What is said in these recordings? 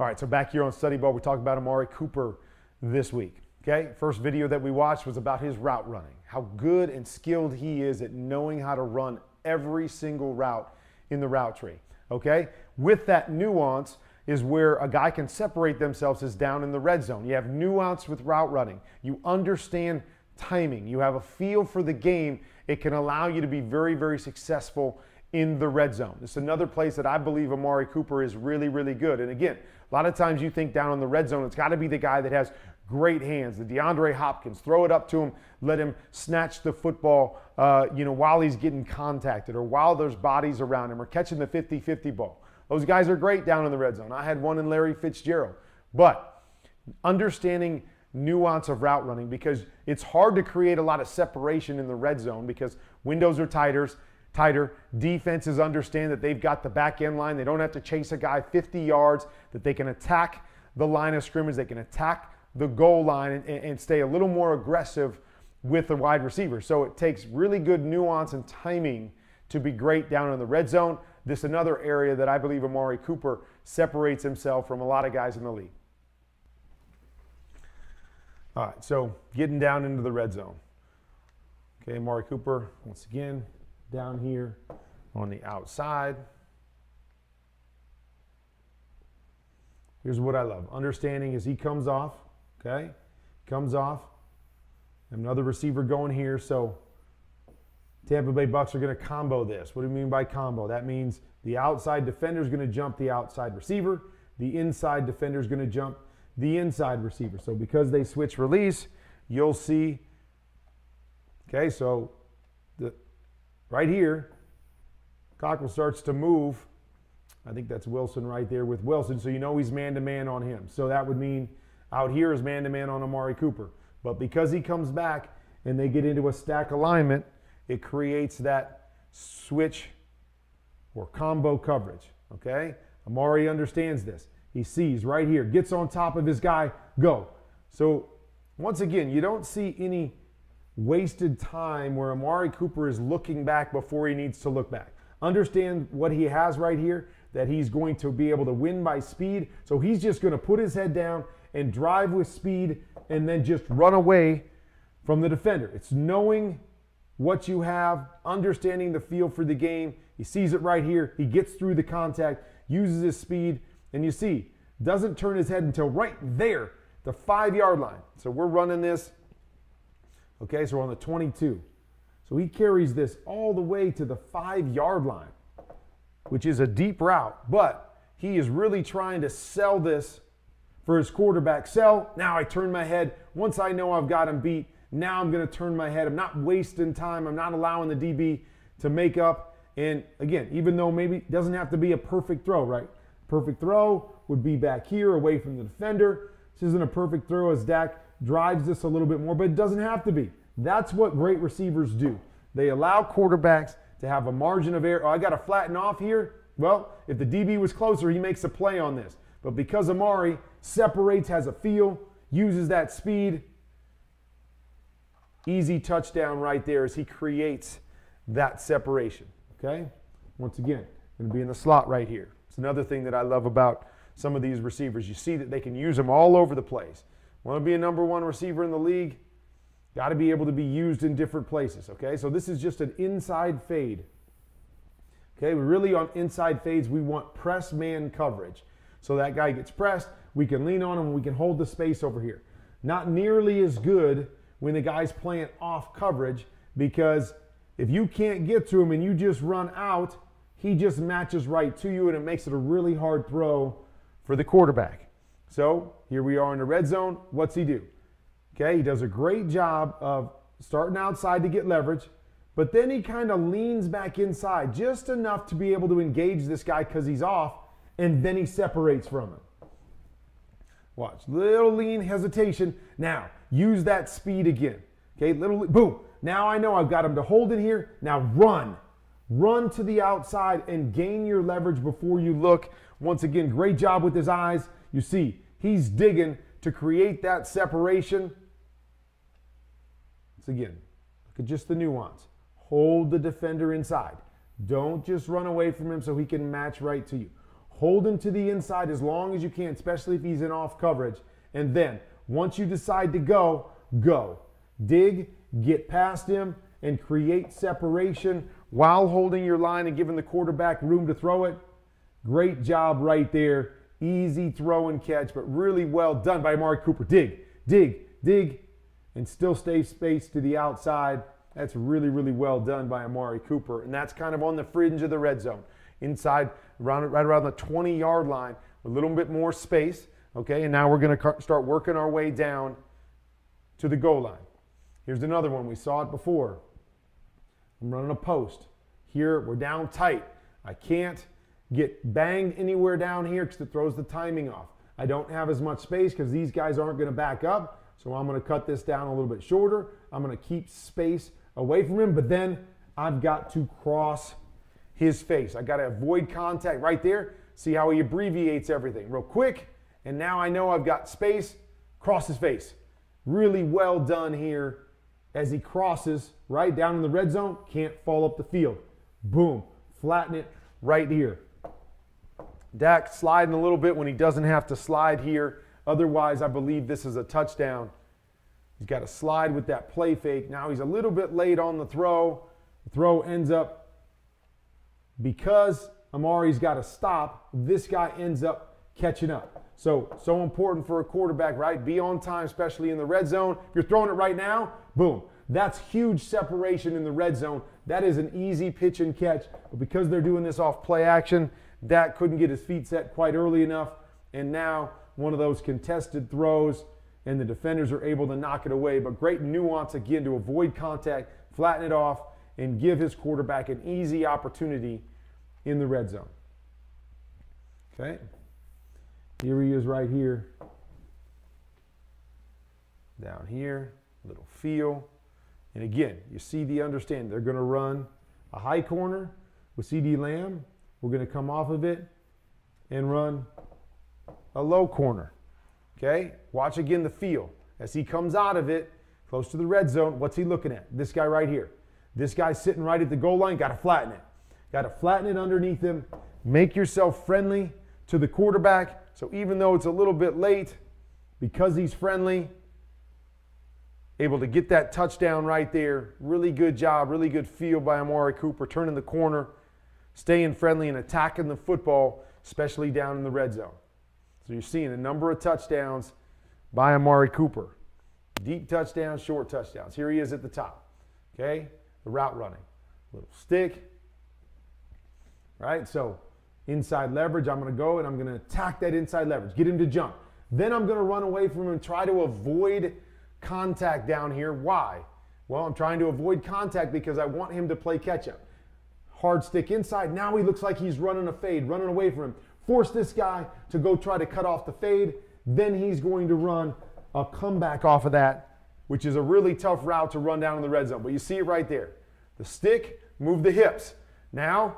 All right, so back here on Study Ball, we talked about Amari Cooper this week. Okay, first video that we watched was about his route running, how good and skilled he is at knowing how to run every single route in the route tree. Okay, with that nuance is where a guy can separate themselves is down in the red zone. You have nuance with route running. You understand timing. You have a feel for the game. It can allow you to be very, very successful in the red zone. It's another place that I believe Amari Cooper is really, really good. And again, a lot of times you think down in the red zone, it's got to be the guy that has great hands, the Deandre Hopkins. Throw it up to him, let him snatch the football while he's getting contacted or while there's bodies around him or catching the 50-50 ball. Those guys are great down in the red zone. I had one in Larry Fitzgerald. But understanding nuance of route running, because it's hard to create a lot of separation in the red zone because windows are tighter. Defenses understand that they've got the back end line. They don't have to chase a guy 50 yards, that they can attack the line of scrimmage. They can attack the goal line and stay a little more aggressive with the wide receiver. So it takes really good nuance and timing to be great down in the red zone. This is another area that I believe Amari Cooper separates himself from a lot of guys in the league. All right, so getting down into the red zone. Okay, Amari Cooper, once again, down here on the outside. Here's what I love. Understanding as he comes off, okay? Comes off. Another receiver going here, so Tampa Bay Bucks are going to combo this. What do you mean by combo? That means the outside defender is going to jump the outside receiver. The inside defender is going to jump the inside receiver. So because they switch release, you'll see, okay, so right here, Cockle starts to move. I think that's Wilson right there with Wilson. So you know he's man-to-man on him. So that would mean out here is man-to-man on Amari Cooper. But because he comes back and they get into a stack alignment, it creates that switch or combo coverage, okay? Amari understands this. He sees right here, gets on top of his guy, go. So once again, you don't see any wasted time where Amari Cooper is looking back before he needs to look back. Understand what he has right here, that he's going to be able to win by speed. So he's just going to put his head down and drive with speed and then just run away from the defender. It's knowing what you have, understanding the feel for the game. He sees it right here. He gets through the contact, uses his speed, and you see, doesn't turn his head until right there, the 5-yard line. So we're running this. Okay, so we're on the 22. So he carries this all the way to the 5-yard line, which is a deep route, but he is really trying to sell this for his quarterback. Sell, now I turn my head. Once I know I've got him beat, now I'm going to turn my head. I'm not wasting time. I'm not allowing the DB to make up. And again, even though maybe it doesn't have to be a perfect throw, right? Perfect throw would be back here away from the defender. This isn't a perfect throw as Dak drives this a little bit more, but it doesn't have to be. That's what great receivers do. They allow quarterbacks to have a margin of error. Oh, I got to flatten off here. Well, if the DB was closer, he makes a play on this. But because Amari separates, has a feel, uses that speed, easy touchdown right there as he creates that separation. Okay? Once again, going to be in the slot right here. It's another thing that I love about some of these receivers. You see that they can use them all over the place. Want to be a #1 receiver in the league? Got to be able to be used in different places, okay? So this is just an inside fade. Okay, we really on inside fades, we want press man coverage. So that guy gets pressed, we can lean on him, we can hold the space over here. Not nearly as good when the guy's playing off coverage, because if you can't get to him and you just run out, he just matches right to you and it makes it a really hard throw for the quarterback. So here we are in the red zone. What's he do? Okay, he does a great job of starting outside to get leverage, but then he kind of leans back inside just enough to be able to engage this guy because he's off, and then he separates from him. Watch, little lean hesitation. Now, use that speed again. Okay, little, boom. Now I know I've got him to hold it here. Now run. Run to the outside and gain your leverage before you look. Once again, great job with his eyes. You see, he's digging to create that separation. So again, look at just the nuance. Hold the defender inside. Don't just run away from him so he can match right to you. Hold him to the inside as long as you can, especially if he's in off coverage. And then, once you decide to go, go. Dig, get past him, and create separation while holding your line and giving the quarterback room to throw it. Great job right there. Easy throw and catch, but really well done by Amari Cooper. Dig, dig, dig, and still stay spaced to the outside. That's really, really well done by Amari Cooper. And that's kind of on the fringe of the red zone. Inside, right around the 20-yard line, a little bit more space. Okay, and now we're going to start working our way down to the goal line. Here's another one. We saw it before. I'm running a post. Here, we're down tight. I can't get banged anywhere down here because it throws the timing off. I don't have as much space because these guys aren't going to back up. So I'm going to cut this down a little bit shorter. I'm going to keep space away from him, but then I've got to cross his face. I got to avoid contact right there. See how he abbreviates everything real quick. And now I know I've got space. Cross his face. Really well done here as he crosses right down in the red zone. Can't fall up the field. Boom. Flatten it right here. Dak sliding a little bit when he doesn't have to slide here. Otherwise, I believe this is a touchdown. He's got to slide with that play fake. Now he's a little bit late on the throw. The throw ends up, because Amari's got to stop, this guy ends up catching up. So important for a quarterback, right? Be on time, especially in the red zone. If you're throwing it right now, boom. That's huge separation in the red zone. That is an easy pitch and catch. But because they're doing this off play action, Dak couldn't get his feet set quite early enough. And now one of those contested throws, and the defenders are able to knock it away. But great nuance, again, to avoid contact, flatten it off, and give his quarterback an easy opportunity in the red zone. Okay. Here he is right here. Down here, little feel. And again, you see the understanding. They're going to run a high corner with CD Lamb. We're going to come off of it and run a low corner. Okay? Watch again the feel. As he comes out of it, close to the red zone, what's he looking at? This guy right here. This guy's sitting right at the goal line. Got to flatten it. Got to flatten it underneath him. Make yourself friendly to the quarterback. So even though it's a little bit late, because he's friendly, able to get that touchdown right there. Really good job, really good feel by Amari Cooper, turning the corner, staying friendly and attacking the football, especially down in the red zone. So you're seeing a number of touchdowns by Amari Cooper. Deep touchdowns, short touchdowns. Here he is at the top. Okay? The route running. Little stick. Right? So inside leverage, I'm going to go and I'm going to attack that inside leverage. Get him to jump. Then I'm going to run away from him and try to avoid contact down here. Why? Well, I'm trying to avoid contact because I want him to play catch up. Hard stick inside. Now he looks like he's running a fade, running away from him. Force this guy to go try to cut off the fade. Then he's going to run a comeback off of that, which is a really tough route to run down in the red zone. But you see it right there. The stick, move the hips. Now,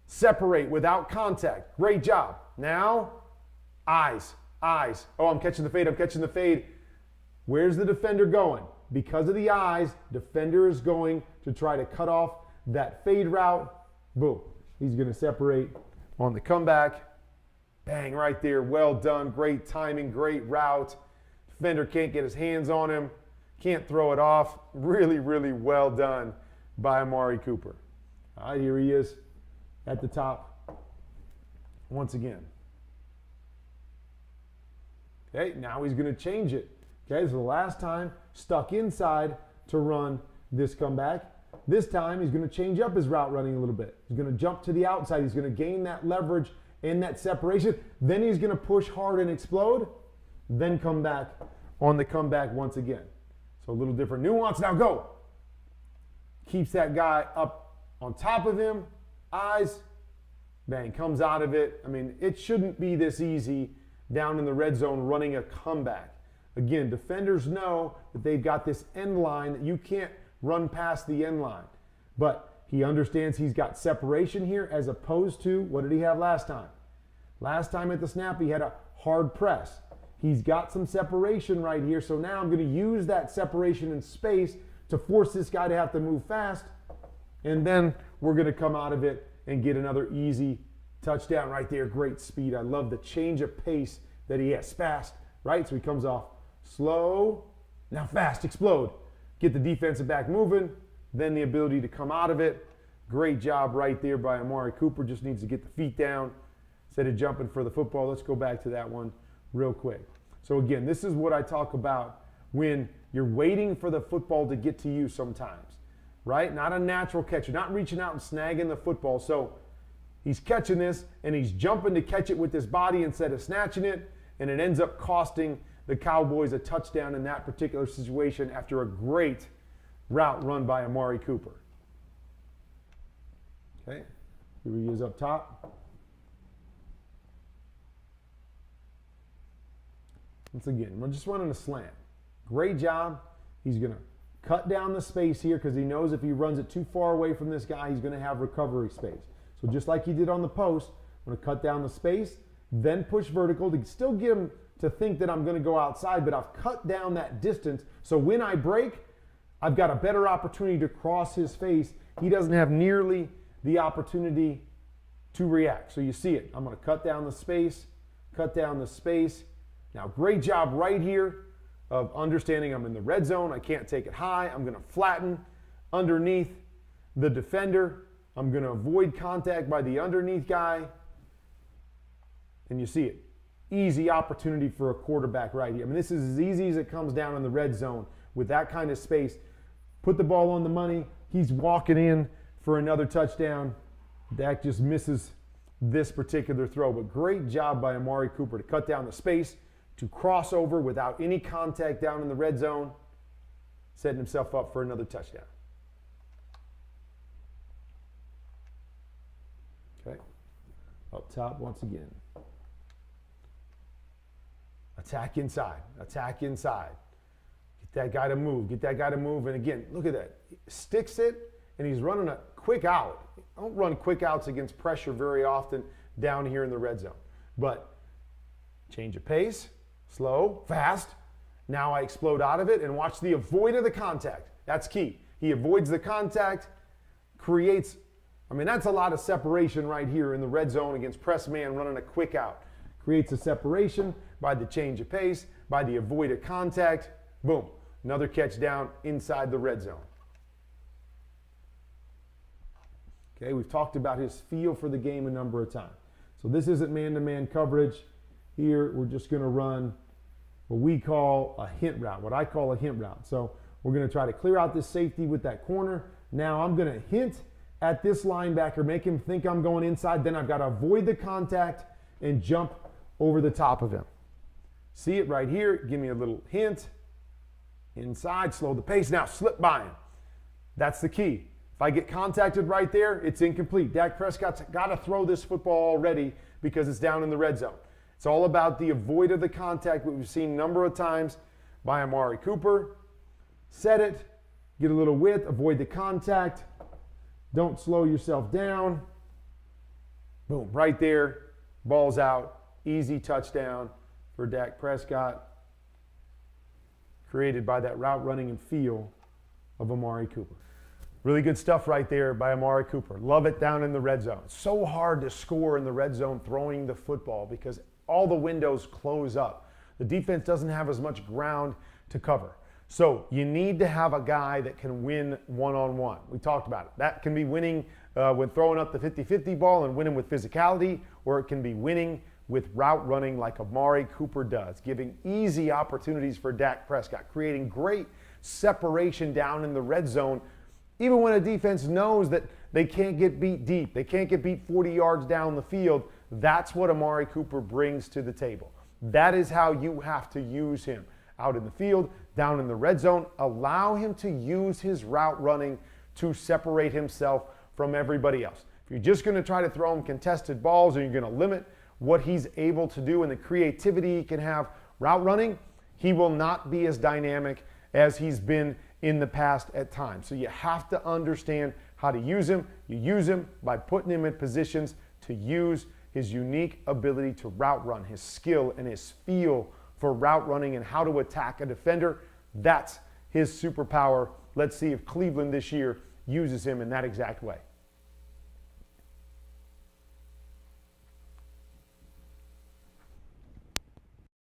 separate without contact. Great job. Now, eyes, eyes. Oh, I'm catching the fade, I'm catching the fade. Where's the defender going? Because of the eyes, defender is going to try to cut off that fade route. Boom. He's going to separate on the comeback. Bang, right there. Well done. Great timing, great route. Defender can't get his hands on him. Can't throw it off. Really, really well done by Amari Cooper. All right, here he is at the top once again. Okay, now he's going to change it. Okay, so the last time, stuck inside to run this comeback. This time, he's going to change up his route running a little bit. He's going to jump to the outside. He's going to gain that leverage and that separation. Then he's going to push hard and explode. Then come back on the comeback once again. So a little different nuance. Now go. Keeps that guy up on top of him. Eyes. Bang. Comes out of it. I mean, it shouldn't be this easy down in the red zone running a comeback. Again, defenders know that they've got this end line that you can't run past the end line. But he understands he's got separation here as opposed to, what did he have last time? Last time at the snap, he had a hard press. He's got some separation right here, so now I'm going to use that separation in space to force this guy to have to move fast, and then we're going to come out of it and get another easy Touchdown right there, great speed. I love the change of pace that he has. Fast, right? So he comes off slow, now fast, explode. Get the defensive back moving, then the ability to come out of it. Great job right there by Amari Cooper. Just needs to get the feet down instead of jumping for the football. Let's go back to that one real quick. So again, this is what I talk about when you're waiting for the football to get to you sometimes, right? Not a natural catch. You're not reaching out and snagging the football. So he's catching this, and he's jumping to catch it with his body instead of snatching it, and it ends up costing the Cowboys a touchdown in that particular situation after a great route run by Amari Cooper. Okay, here he is up top. Once again, we're just running a slant. Great job. He's going to cut down the space here because he knows if he runs it too far away from this guy, he's going to have recovery space. So just like he did on the post, I'm going to cut down the space, then push vertical to still get him to think that I'm going to go outside, but I've cut down that distance. So when I break, I've got a better opportunity to cross his face. He doesn't have nearly the opportunity to react. So you see it. I'm going to cut down the space, cut down the space. Now, great job right here of understanding I'm in the red zone. I can't take it high. I'm going to flatten underneath the defender. I'm going to avoid contact by the underneath guy. And you see it. Easy opportunity for a quarterback right here. I mean, this is as easy as it comes down in the red zone with that kind of space. Put the ball on the money. He's walking in for another touchdown. Dak just misses this particular throw. But great job by Amari Cooper to cut down the space, to cross over without any contact down in the red zone, setting himself up for another touchdown. Okay, up top once again. Attack inside, attack inside. Get that guy to move, get that guy to move. And again, look at that. Sticks it, and he's running a quick out. I don't run quick outs against pressure very often down here in the red zone. But change of pace, slow, fast. Now I explode out of it and watch the avoid of the contact. That's key. He avoids the contact, creates, I mean, that's a lot of separation right here in the red zone against press man running a quick out. Creates a separation by the change of pace, by the avoid of contact. Boom. Another catch down inside the red zone. Okay, we've talked about his feel for the game a number of times. So this isn't man-to-man coverage. Here, we're just going to run what we call a hint route, what I call a hint route. So we're going to try to clear out this safety with that corner. Now I'm going to hint at this linebacker, make him think I'm going inside. Then I've got to avoid the contact and jump over the top of him. See it right here. Give me a little hint. Inside, slow the pace. Now slip by him. That's the key. If I get contacted right there, it's incomplete. Dak Prescott's got to throw this football already because it's down in the red zone. It's all about the avoid of the contact, what we've seen a number of times by Amari Cooper. Set it, get a little width, avoid the contact. Don't slow yourself down. Boom, right there. Ball's out. Easy touchdown for Dak Prescott. Created by that route running and feel of Amari Cooper. Really good stuff right there by Amari Cooper. Love it down in the red zone. So hard to score in the red zone throwing the football because all the windows close up. The defense doesn't have as much ground to cover. So you need to have a guy that can win one-on-one. We talked about it. That can be winning when throwing up the 50-50 ball and winning with physicality, or it can be winning with route running like Amari Cooper does, giving easy opportunities for Dak Prescott, creating great separation down in the red zone, even when a defense knows that they can't get beat deep, they can't get beat 40 yards down the field. That's what Amari Cooper brings to the table. That is how you have to use him out in the field, down in the red zone. Allow him to use his route running to separate himself from everybody else. If you're just going to try to throw him contested balls and you're going to limit what he's able to do and the creativity he can have route running, he will not be as dynamic as he's been in the past at times. So you have to understand how to use him. You use him by putting him in positions to use his unique ability to route run, his skill and his feel for route running and how to attack a defender. That's his superpower. Let's see if Cleveland this year uses him in that exact way.